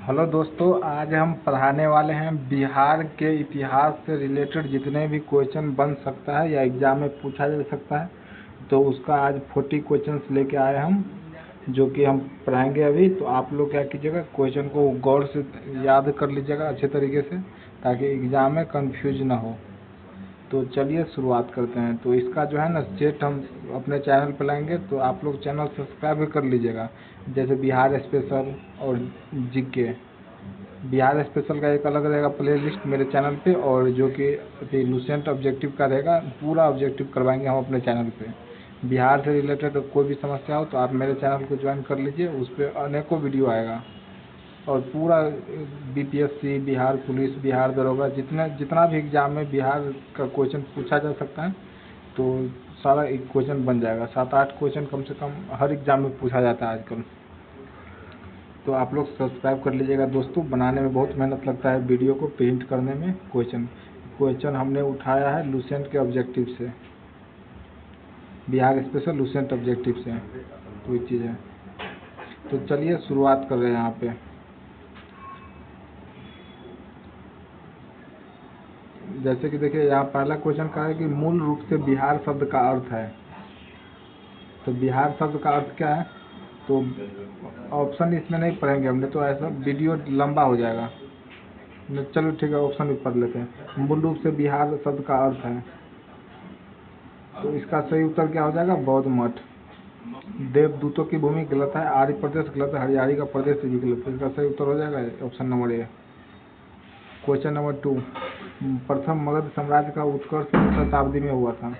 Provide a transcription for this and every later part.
Hello दोस्तों, आज हम पढ़ाने वाले हैं बिहार के इतिहास से रिलेटेड जितने भी क्वेश्चन बन सकता है या एग्ज़ाम में पूछा जा सकता है। तो उसका आज 40 क्वेश्चंस लेके आए हम, जो कि हम पढ़ाएंगे अभी। तो आप लोग क्या कीजिएगा, क्वेश्चन को गौर से याद कर लीजिएगा अच्छे तरीके से, ताकि एग्ज़ाम में कंफ्यूज ना हो। तो चलिए शुरुआत करते हैं। तो इसका जो है ना सेट हम अपने चैनल पर लाएंगे, तो आप लोग चैनल सब्सक्राइब भी कर लीजिएगा। जैसे बिहार स्पेशल और जीके। बिहार स्पेशल का एक अलग रहेगा प्लेलिस्ट मेरे चैनल पे, और जो कि लुसेंट ऑब्जेक्टिव का रहेगा, पूरा ऑब्जेक्टिव करवाएंगे हम अपने चैनल पे। बिहार से रिलेटेड कोई भी समस्या हो तो आप मेरे चैनल को ज्वाइन कर लीजिए, उस पर अनेकों वीडियो आएगा। और पूरा बीपीएससी, बिहार पुलिस, बिहार दरोगा, जितना भी एग्ज़ाम में बिहार का क्वेश्चन पूछा जा सकता है, तो सारा एक क्वेश्चन बन जाएगा। 7-8 क्वेश्चन कम से कम हर एग्ज़ाम में पूछा जाता है आजकल। तो आप लोग सब्सक्राइब कर लीजिएगा दोस्तों। बनाने में बहुत मेहनत लगता है, वीडियो को प्रिंट करने में। क्वेश्चन हमने उठाया है लुसेंट के ऑब्जेक्टिव से, बिहार स्पेशल लुसेंट ऑब्जेक्टिव से, तो ये चीज़ है। तो चलिए शुरुआत कर रहे हैं यहाँ पे। जैसे कि देखिए, यहाँ पहला क्वेश्चन का है कि मूल रूप से बिहार शब्द का अर्थ है। तो बिहार शब्द का अर्थ क्या है, तो ऑप्शन इसमें नहीं पढ़ेंगे हमने, तो ऐसा वीडियो लंबा हो जाएगा। चलो ठीक है, ऑप्शन भी पढ़ लेते हैं। मूल रूप से बिहार शब्द का अर्थ है, तो इसका सही उत्तर क्या हो जाएगा, बौद्ध मठ। देवदूतों की भूमि गलत है, आर्य प्रदेश गलत है, हरियाणी का प्रदेश भी गलत है। इसका सही उत्तर हो जाएगा option number A. Question number 2, प्रथम मगध साम्राज्य का उत्कर्ष किस शताब्दी में हुआ था।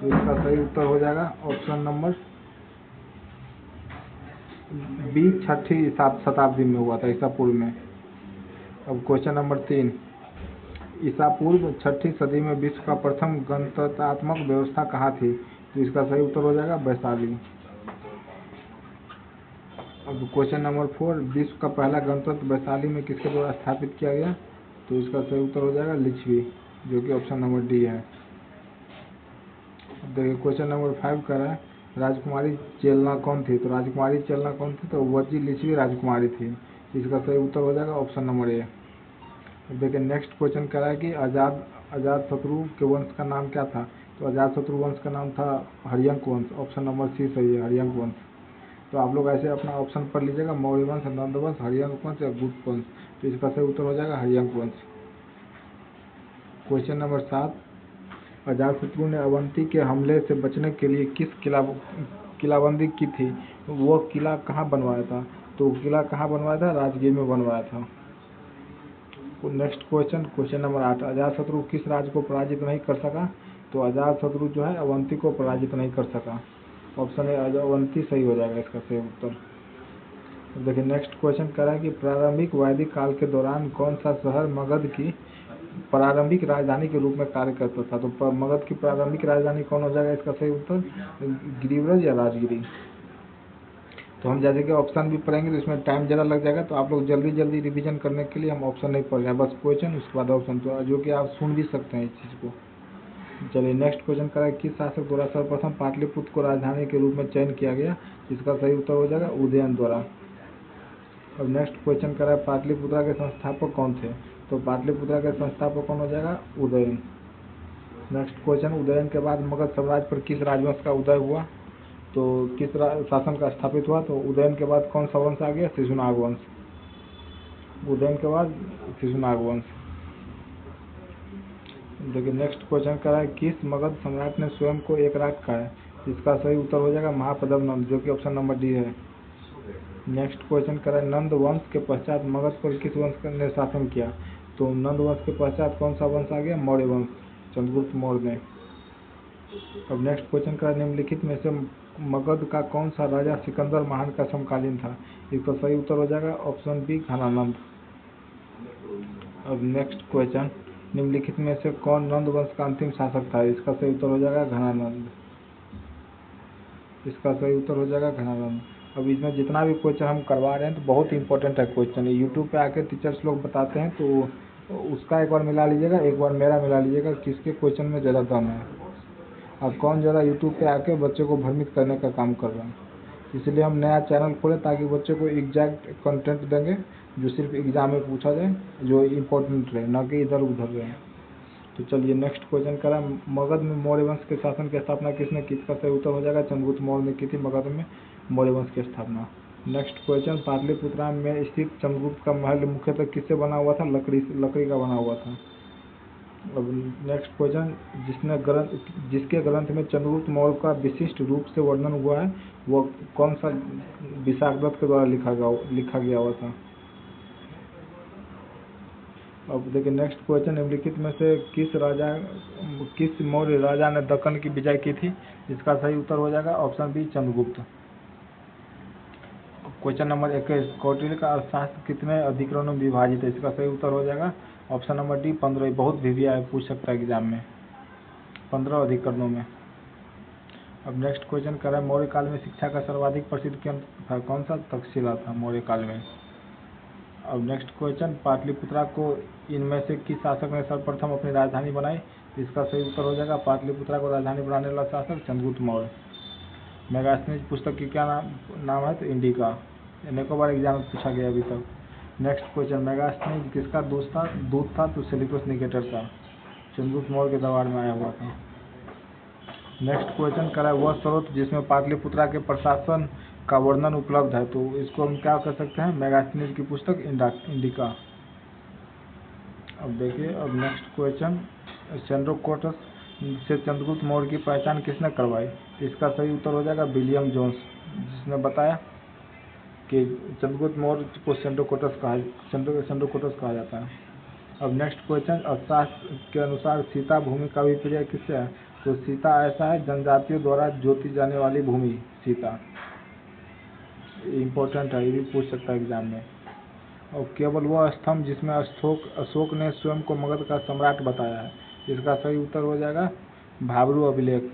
तो इसका सही उत्तर हो जाएगा ऑप्शन नंबर बी, 6ठी शताब्दी में हुआ था, ईसा पूर्व में। अब क्वेश्चन नंबर 3, ईसा पूर्व 6ठी सदी में विश्व का प्रथम गणतंत्रात्मक व्यवस्था कहाँ थी। तो इसका सही उत्तर हो जाएगा वैशाली। अब क्वेश्चन नंबर 4, विश्व का पहला गणतंत्र वैशाली में किसके द्वारा स्थापित किया गया। तो इसका सही उत्तर हो जाएगा लिच्छवी, जो कि ऑप्शन नंबर डी है। अब देखिए क्वेश्चन नंबर 5 का है, राजकुमारी चेलना कौन थी। तो राजकुमारी चेलना कौन थी, तो वज्जी लिच्छवी राजकुमारी थी। इसका सही उत्तर हो जाएगा ऑप्शन नंबर ए। अब देखिए नेक्स्ट क्वेश्चन कह रहा है कि अजात शत्रु के वंश का नाम क्या था। तो अजात शत्रु वंश का नाम था हरियंक वंश। ऑप्शन नंबर सी सही है, हरियंक वंश। तो आप लोग ऐसे अपना ऑप्शन पढ़ लीजिएगा, मौर्य वंश, नंद वंश, हरियंक वंश या गुप्त वंश। तो इसका सही उत्तर हो जाएगा हरियंक वंश। क्वेश्चन नंबर 7, अजातशत्रु ने अवंती के हमले से बचने के लिए किस किलाबंदी की थी। वो किला कहाँ बनवाया था। तो किला कहाँ बनवाया था, राजगीर में बनवाया था। नेक्स्ट क्वेश्चन नंबर 8, अजातशत्रु किस राज्य को पराजित नहीं कर सका। तो अजातशत्रु जो है अवंती को पराजित नहीं कर सका। ऑप्शन ए अवंती सही हो जाएगा इसका सही उत्तर। देखिए नेक्स्ट क्वेश्चन कह रहा है कि प्रारंभिक वैदिक काल के दौरान कौन सा शहर मगध की प्रारंभिक राजधानी के रूप में कार्य करता था। तो मगध की प्रारंभिक राजधानी कौन हो जाएगा इसका सही उत्तर, गिरिव्रज या राजगिरी। तो हम जैसे कि ऑप्शन भी पढ़ेंगे तो इसमें टाइम ज़्यादा लग जाएगा, तो आप लोग जल्दी रिवीजन करने के लिए हम ऑप्शन नहीं पढ़ रहे हैं, बस क्वेश्चन उसके बाद ऑप्शन, तो जो कि आप सुन भी सकते हैं इस चीज़ को। चलिए नेक्स्ट क्वेश्चन करा है, किस शासक द्वारा सर्वप्रथम पाटलिपुत्र को राजधानी के रूप में चयन किया गया। इसका सही उत्तर हो जाएगा उदयन द्वारा। अब नेक्स्ट क्वेश्चन करा है, पाटलिपुत्रा के संस्थापक कौन थे। तो पाटलिपुत्रा के संस्थापक कौन हो जाएगा, उदयन। नेक्स्ट क्वेश्चन, उदयन के बाद मगध साम्राज्य पर किस राजवंश का उदय हुआ। तो किस शासन का स्थापित हुआ। तो उदयन के बाद कौन सा वंश आ गया, शिशुनाग वंश। उदयन के बाद शिशुनाग वंश। देखिए नेक्स्ट क्वेश्चन कर रहा है, किस मगध सम्राट ने स्वयं को एक राज कहा है। इसका सही उत्तर हो जाएगा महापद्म नंद, जो कि ऑप्शन नंबर डी है। नेक्स्ट क्वेश्चन कर रहा है, नंद वंश के पश्चात मगध पर किस वंश ने शासन किया। तो नंद वंश के पश्चात कौन सा वंश आ गया, मौर्य वंश, चंद्रगुप्त मौर्य ने। अब नेक्स्ट क्वेश्चन का, निम्नलिखित में से मगध का कौन सा राजा सिकंदर महान का समकालीन था। इसका सही उत्तर हो जाएगा ऑप्शन बी, घनानंद। अब नेक्स्ट क्वेश्चन, निम्नलिखित में से कौन नंद वंश का अंतिम शासक था। इसका सही उत्तर हो जाएगा घनानंद। इसका सही उत्तर हो जाएगा घनानंद। अब इसमें जितना भी क्वेश्चन हम करवा रहे हैं तो बहुत इंपॉर्टेंट है क्वेश्चन। यूट्यूब पे आके टीचर्स लोग बताते हैं, तो उसका एक बार मिला लीजिएगा, एक बार मेरा मिला लीजिएगा, किसके क्वेश्चन में ज़्यादा दम है और कौन ज़्यादा यूट्यूब पे आके बच्चे को भ्रमित करने का काम कर रहा है। इसलिए हम नया चैनल खोले ताकि बच्चे को एग्जैक्ट कंटेंट देंगे जो सिर्फ एग्जाम में पूछा जाए, जो इम्पोर्टेंट रहे, ना कि इधर उधर रहे। तो चलिए नेक्स्ट क्वेश्चन करा, मगध में मौर्य वंश के शासन की स्थापना किसने की? इसका सही उत्तर हो जाएगा चंद्रगुप्त मौर्य ने की थी मगध में मौर्य वंश की स्थापना। नेक्स्ट क्वेश्चन, पाटलिपुत्रा में स्थित चंद्रगुप्त का महल मुख्यतः किससे बना हुआ था? लकड़ी का बना हुआ था। अब नेक्स्ट क्वेश्चन, जिसके ग्रंथ में चंद्रगुप्त मौर्य का विशिष्ट रूप से वर्णन हुआ है वो कौन सा विशाखदत्त के द्वारा लिखा गया हुआ था? अब देखिए नेक्स्ट क्वेश्चन, निम्नलिखित में से किस मौर्य राजा ने दक्कन की विजय की थी? इसका सही उत्तर हो जाएगा option B Chandragupta. Question number 21, Kautilya का अर्थशास्त्र कितने अधिकरणों में विभाजित है? इसका सही उत्तर हो जाएगा ऑप्शन नंबर डी 15। बहुत वीवीआई पूछ सकता है एग्जाम में, 15 अधिकरणों में। अब नेक्स्ट क्वेश्चन कर रहा है, मौर्य काल में शिक्षा का सर्वाधिक प्रसिद्ध केंद्र था कौन सा? तक्षशिला था मौर्य काल में। अब नेक्स्ट क्वेश्चन, पाटलिपुत्रा को इनमें से किस शासक ने सर्वप्रथम अपनी राजधानी बनाई? इसका सही उत्तर हो जाएगा पाटलिपुत्रा को राजधानी बनाने वाला शासक चंद्रगुप्त मौर्य। मेगास्थनीज पुस्तक की क्या नाम है? तो इंडिका। अनेकों बार एग्जाम में पूछा गया अभी तक। नेक्स्ट क्वेश्चन, मेगास्थनीज किसका दूत था? तो सेल्यूकस निकेटर का, चंद्रगुप्त मौर्य के दरबार में आया हुआ था। नेक्स्ट क्वेश्चन करा है, वह स्रोत जिसमें पाटलिपुत्रा के प्रशासन का वर्णन उपलब्ध है, तो इसको हम क्या कर सकते हैं? मेगास्थनीज की पुस्तक इंडिका। अब देखिए, अब नेक्स्ट क्वेश्चन, सेंड्रोकोटस से चंद्रगुप्त मौर्य की पहचान किसने करवाई? इसका सही उत्तर हो जाएगा विलियम जोन्स, जिसने बताया कि चंद्रगुप्त मौर्य को सेंड्रोकोटस कहा जाता है। अब नेक्स्ट क्वेश्चन, अर्थशास्त्र के अनुसार सीता भूमि का अभिप्राय किससे है? तो सीता ऐसा है जनजातियों द्वारा जोती जाने वाली भूमि सीता। इम्पोर्टेंट है, ये भी पूछ सकता है एग्जाम में। और केवल वह स्तंभ जिसमें अशोक ने स्वयं को मगध का सम्राट बताया है, इसका सही उत्तर हो जाएगा भाब्रू अभिलेख।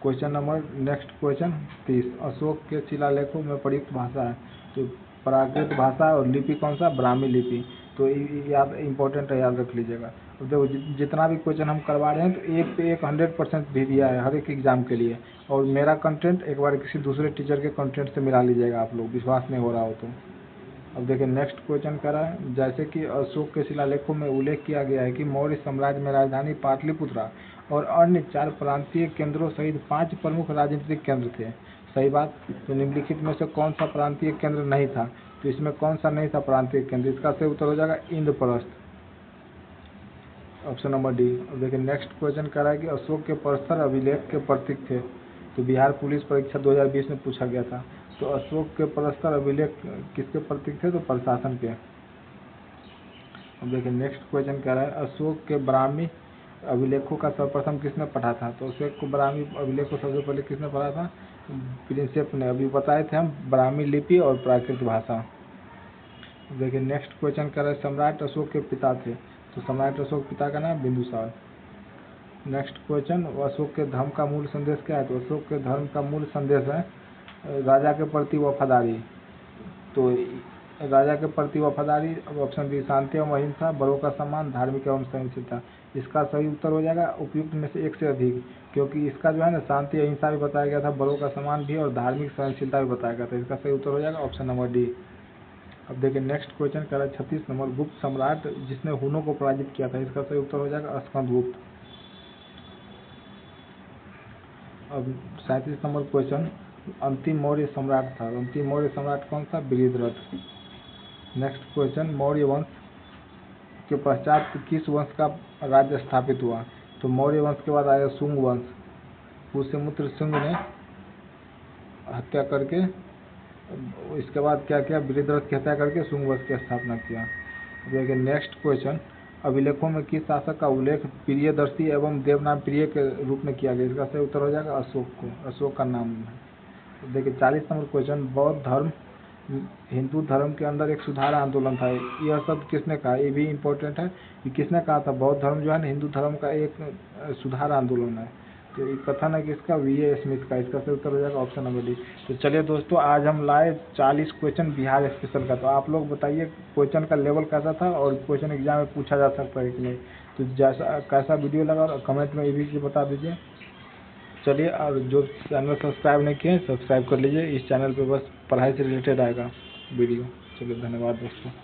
Question number next question 30, Ashok के शिलालेखों में प्रयुक्त भाषा है, तो प्राकृत भाषा और लिपि कौन सा? ब्राह्मी लिपि। तो याद इम्पोर्टेंट है, याद रख लीजिएगा। अब देखो जितना भी क्वेश्चन हम करवा रहे हैं तो एक पे एक 100% भी दिया है हर एक एग्जाम के लिए। और मेरा कंटेंट एक बार किसी दूसरे टीचर के कंटेंट से मिला लीजिएगा आप लोग, विश्वास नहीं हो रहा हो तो। अब देखिए नेक्स्ट क्वेश्चन कर रहा है, जैसे कि अशोक के शिलालेखों में उल्लेख किया गया है कि मौर्य साम्राज्य में राजधानी पाटलिपुत्रा और अन्य 4 प्रांतीय केंद्रों सहित 5 प्रमुख राजनीतिक केंद्र थे, सही बात। तो निम्नलिखित में से कौन सा प्रांतीय केंद्र नहीं था? तो इसमें कौन सा नहीं था प्रांतीय केंद्र? इसका सही उत्तर हो जाएगा इंद्रप्रस्थ, ऑप्शन नंबर डी। अब देखिए नेक्स्ट क्वेश्चन कर रहा है कि अशोक के प्रस्तर अभिलेख के प्रतीक थे, तो बिहार पुलिस परीक्षा 2020 में पूछा गया था। तो अशोक के प्रस्तर अभिलेख किसके प्रतीक थे? तो प्रशासन के। अब देखिए नेक्स्ट क्वेश्चन कह रहा है, अशोक के ब्राह्मी अभिलेखों का सर्वप्रथम किसने पढ़ा था? तो अशोक को ब्राह्मी अभिलेख को सबसे पहले किसने पढ़ा था? प्रिंसेप ने। अभी बताए थे हम, ब्राह्मी लिपि और प्राकृत भाषा। देखिए नेक्स्ट क्वेश्चन कह रहा है, सम्राट अशोक के पिता थे, तो सम्राट अशोक पिता का नाम बिंदुसार। नेक्स्ट क्वेश्चन, अशोक के धर्म का मूल संदेश क्या है? तो अशोक के धर्म का मूल संदेश है राजा के प्रति वफादारी। तो राजा के प्रति वफादारी, ऑप्शन बी शांति एवं अहिंसा, बड़ों का सम्मान, धार्मिक एवं सहनशीलता। इसका सही उत्तर हो जाएगा उपयुक्त में से एक से अधिक, क्योंकि इसका जो है ना शांति अहिंसा भी बताया गया था, बड़ों का सम्मान भी और धार्मिक सहनशीलता भी बताया गया था। इसका सही उत्तर हो जाएगा ऑप्शन नंबर डी। अब देखिए नेक्स्ट क्वेश्चन कर रहा है 36 नंबर, गुप्त सम्राट जिसने हुनों को पराजित किया था, इसका सही उत्तर हो जाएगा स्कंदगुप्त। अब 37 नंबर क्वेश्चन, अंतिम मौर्य सम्राट था, अंतिम मौर्य सम्राट कौन सा? बृहद्रथ। नेक्स्ट क्वेश्चन, मौर्य वंश के पश्चात किस वंश का राज्य स्थापित हुआ? तो मौर्य वंश के बाद आया शुंग वंश, पुष्यमित्र शुंग ने हत्या करके, इसके बाद क्या किया? बृहद्रथ की हत्या करके शुंग वंश की स्थापना किया। देखिए नेक्स्ट क्वेश्चन, अभिलेखों में किस शासक का उल्लेख प्रियदर्शी एवं देवनाम प्रिय के रूप में किया गया? इसका सही उत्तर हो जाएगा अशोक को, अशोक का नाम है। देखिए 40 नंबर क्वेश्चन, बौद्ध धर्म हिंदू धर्म के अंदर एक सुधार आंदोलन था, यह शब्द किसने कहा? ये भी इम्पोर्टेंट है कि किसने कहा था बौद्ध धर्म जो है ना हिंदू धर्म का एक सुधार आंदोलन है। तो ये कथन है किसका? वी.ए. स्मिथ का। इसका सही उत्तर हो जाएगा ऑप्शन नंबर डी। तो चलिए दोस्तों, आज हम लाए 40 क्वेश्चन बिहार स्पेशल का। तो आप लोग बताइए क्वेश्चन का लेवल कैसा था और क्वेश्चन एग्जाम में पूछा जा सकता है कि नहीं। तो जैसा कैसा वीडियो लगा और कमेंट में ये भी बता दीजिए। चलिए, और जो चैनल सब्सक्राइब नहीं किए हैं सब्सक्राइब कर लीजिए। इस चैनल पे बस पढ़ाई से रिलेटेड आएगा वीडियो। चलिए, धन्यवाद दोस्तों।